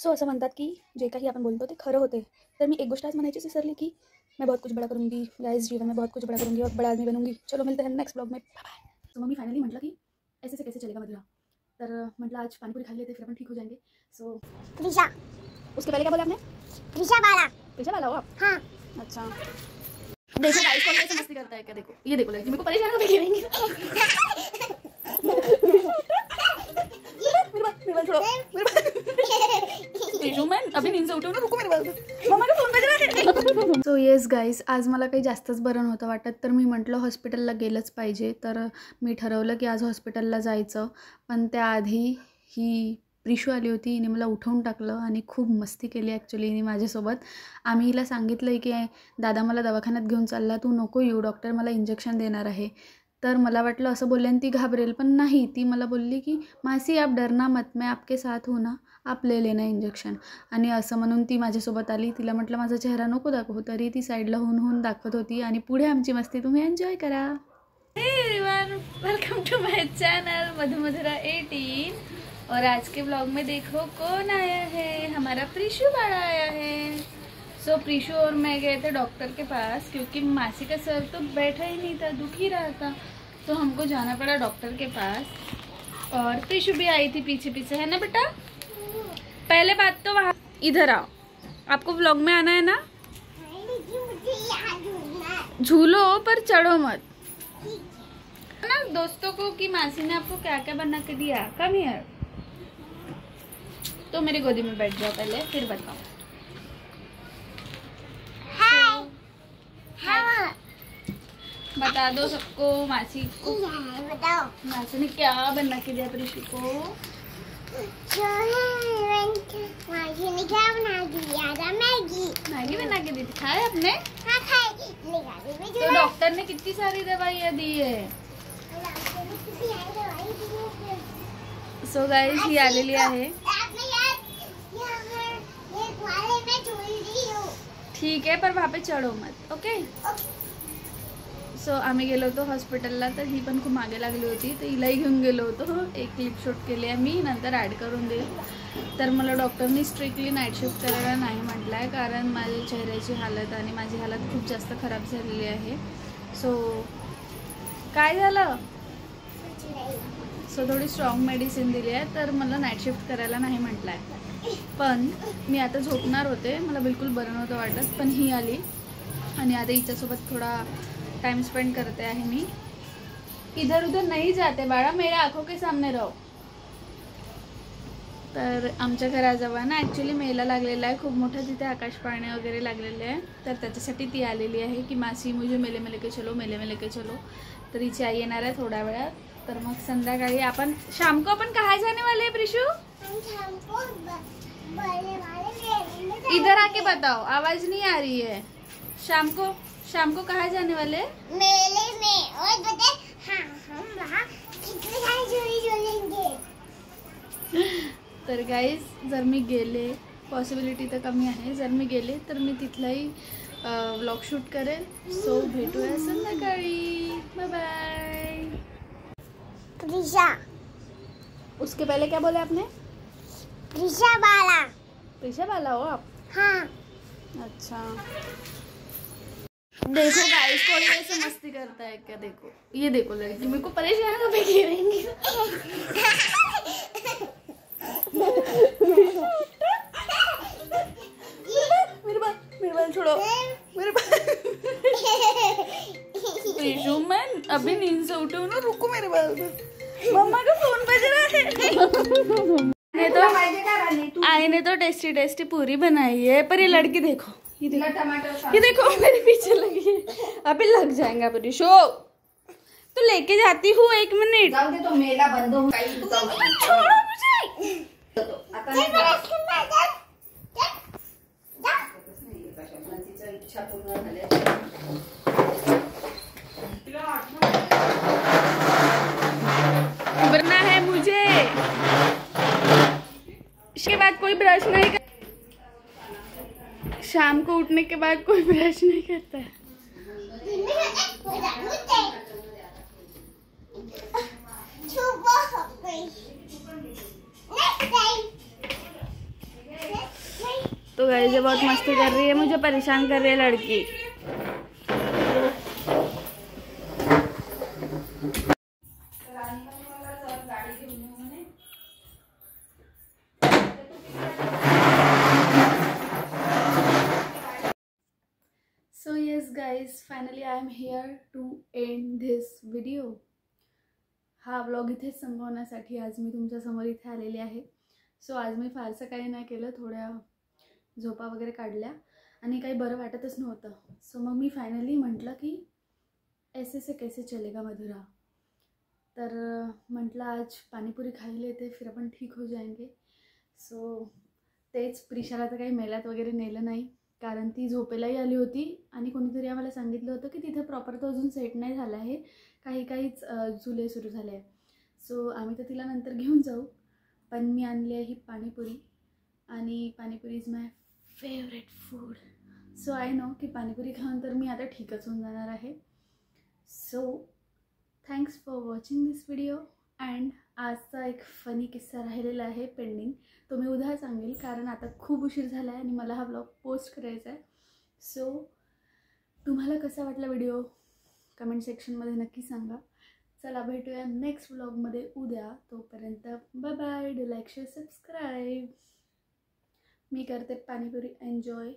सो असं म्हणतात की जे काही आपण बोलतो ते खरं होते. तर मी एक गोष्ट आज म्हणायचीच विसरली की मैं बहुत कुछ बड़ा करूँगी गाइस, जीवन में बहुत कुछ बड़ा करूँगी और बड़ा आदमी बनूंगी. चलो मिलते हैं नेक्स्ट ब्लॉग में, बाय बाय. सो मग मी फायनली म्हटलं की ऐसे से कैसे चलेगा मधुरा. तर म्हटलं आज पानीपुरी खा लेते फिर अपन ठीक हो जाएंगे. सो त्रिशा, उसके पहले क्या बोला आपने? त्रिशा बाला. त्रिशा वाला हो आप? हाँ. अच्छा देखो गाइस, कौन कैसे मस्ती करता है क्या. देखो ये देखो लड़की मेरे को परेशान होकर गिरेंगी. अभी नींद से उठो ना, रुको मेरे बाल. मम्मा का फोन बज रहा है. सो येस गाईज, आज मला काही जास्तच बरं नव्हतं वाटत, तर मी म्हटलं हॉस्पिटलला गेलंच पाहिजे. तर मी ठरवलं की आज हॉस्पिटलला जायचं. पण त्याआधी ही प्रिशू आली होती, हिने मला उठवून टाकलं आणि खूप मस्ती केली ॲक्च्युली हिने माझ्यासोबत. आम्ही हिला सांगितलं की दादा मला दवाखान्यात घेऊन चालला, तू नको येऊ, डॉक्टर मला इंजेक्शन देणार आहे. तर मला वाटलं असं बोलल्याने ती घाबरेल, पण नाही, ती मला बोलली की मासी आप डरना मत, मैं आपके साथ हूँ ना, आप ले लेना इंजेक्शन. आणि असं म्हणून ती माझ्यासोबत आली. तिला म्हटलं माझा चेहरा नको दाखवू, तरी ती साईडला होऊन दाखवत होती. आणि पुढे आमची मस्ती तुम्ही एन्जॉय करा. Hey everyone, welcome to my channel Madhumadhura 18. और आज के ब्लॉग में देखो कौन आया है, हमारा प्रिशु बाड़ा आया है. सो प्रिशु और मैं गए थे डॉक्टर के पास क्योंकि मासी का सर तो बैठा ही नहीं था, दुख ही रहा था, तो हमको जाना पड़ा डॉक्टर के पास. और प्रिशु भी आई थी पीछे पीछे, है ना बेटा. पहले बात तो वहाँ इधर आओ, आपको व्लॉग में आना है ना. झूलो पर चढ़ो मत ना. दोस्तों को कि मासी ने आपको क्या क्या बना के दिया. कम हियर, तो मेरी गोदी में बैठ जाओ पहले, फिर बताओ. बता दो सबको, मासी को बताओ. मासी ने क्या बना के दिया प्रिशु को. मासी ने क्या बना दिया था. मैगी. मैगी बना के दी थी, खाए आपने. हाँ खाई. तो डॉक्टर ने कितनी सारी दवाइयाँ दी है. सो गाइस ही आलेली आहे. ठीक आहे, पर वहाँ पे चढो मत. ओके. सो आम्ही गेलो होतो हॉस्पिटलला, तर ही पण खूप मागे लागली होती, तर हिलाही घेऊन गेलो होतो. एक क्लिप शूट केली आहे मी, नंतर ॲड करून देईल. तर मला डॉक्टरनी स्ट्रिक्टली नाईट शिफ्ट करायला नाही म्हटलं आहे, कारण माझ्या चेहऱ्याची हालत आणि माझी हालत खूप जास्त खराब झालेली आहे. सो काय झालं. सो थोडी स्ट्रॉंग मेडिसिन दिली आहे, तर मला नाईट शिफ्ट करायला नाही म्हटलं आहे. पण मी आता झोपणार होते, मला बिलकुल बरं नव्हतं वाटत, पण ही आली आणि आता हिच्यासोबत थोडा टाइम स्पेंड करते आहे मी. इधर उधर नहीं जाते बाळा, मेरे आँखों के सामने रहो. तर आमच्या घराजवळ ना ॲक्च्युली मेला लागलेला आहे खूप मोठा, तिथे आकाश पाळणे वगैरे लागलेले आहे. तर त्याच्यासाठी ती आलेली आहे की मासी मुझे मेले में लेके चलो, मेले में लेके चलो. तर हिची आई येणार आहे थोड्या वेळात. तर मग संध्याकाळी आपण शाम को अपन कहाँ जाने वाले हैं प्रिशु. इधर आके बताओ, आवाज नहीं आ रही है. शाम को कहाँ जाने वाले. मेले में. और बता. हाँ, हम वहाँ कितने सारे झूले झूलेंगे. तर गाईज जर मी गेले, पॉसिबिलिटी तर कमी आहे, जर मी गेले तर मी तिथलाही व्लॉग शूट करेल. सो भेटूया संध्याकाळी. Bye bye. त्रिशा. उसके पहले क्या बोले आपने. त्रिशा बाला. त्रिशा बाला हो आप. हाँ. अच्छा देखो गाइस, कौन कैसे मस्ती करता है क्या. देखो ये देखो लड़की मेरे को परेशान होकर गिरेंगी. मेरे बाल छोड़ो, मेरे प्रिशु, मैं अभी नींद से उठी हूँ ना, रुको मेरे बाल. मम्मा का फोन बज रहा है. आईने तो टेस्टी टेस्टी पूरी बनाई है, पर ये लड़की देखो, ये देखो मेरे पीछे लगी है. अभी लग जाएगा प्रिशु, तो लेके जाती हूँ 1 मिनट. तो मेला बंद हो. छोड़ो मुझे. उबरना है मुझे. इसके बाद कोई ब्रश नहीं कर. शाम को उठने के बाद कोई ब्रश नहीं करता है. तो गाइस ये बहुत मस्ती कर रही है, मुझे परेशान कर रही है लड़की। So yes guys, finally I am here to end this video. हा व्लॉग इथेच संपवण्यासाठी आज मी तुमच्यासमोर इथे आलेली आहे. सो आज मी फारसं काही नाही केलं, थोड्या झोपा वगैरे काढल्या आणि काही बरं वाटतच नव्हतं. सो मग मी फायनली म्हटलं की ऐसे से कैसे चलेगा मधुरा. तर म्हटलं आज पाणीपुरी खायला येते, फिर आपण ठीक हो जाएंगे. सो तेच प्रिशाला तर काही मेल्यात वगैरे नेलं नाही, कारण ती झोपेलाही आली होती आणि कोणीतरी आम्हाला सांगितलं होतं की तिथे प्रॉपर तो अजून सेट नाही झाला आहे, काहीच झुले सुरू झाले आहे. सो आम्ही तर तिला नंतर घेऊन जाऊ, पण मी आणली आहे ही पाणीपुरी आणि panipuri is my favourite food. So I know की पाणीपुरी खाऊन तर मी आता ठीकच होऊन जाणार आहे. So thanks for watching this video. And आजचा एक फनी किस्सा राहिलेला आहे पेंडिंग, तो मी उद्या सांगेल, कारण आता खूप उशीर झाला आहे आणि मला हा ब्लॉग पोस्ट करायचा आहे. सो तुम्हाला कसा वाटला व्हिडिओ कमेंट सेक्शनमध्ये नक्की सांगा. चला भेटूया नेक्स्ट व्लॉगमध्ये उद्या. तोपर्यंत bye bye. Do like share subscribe. मी करते पाणीपुरी एन्जॉय.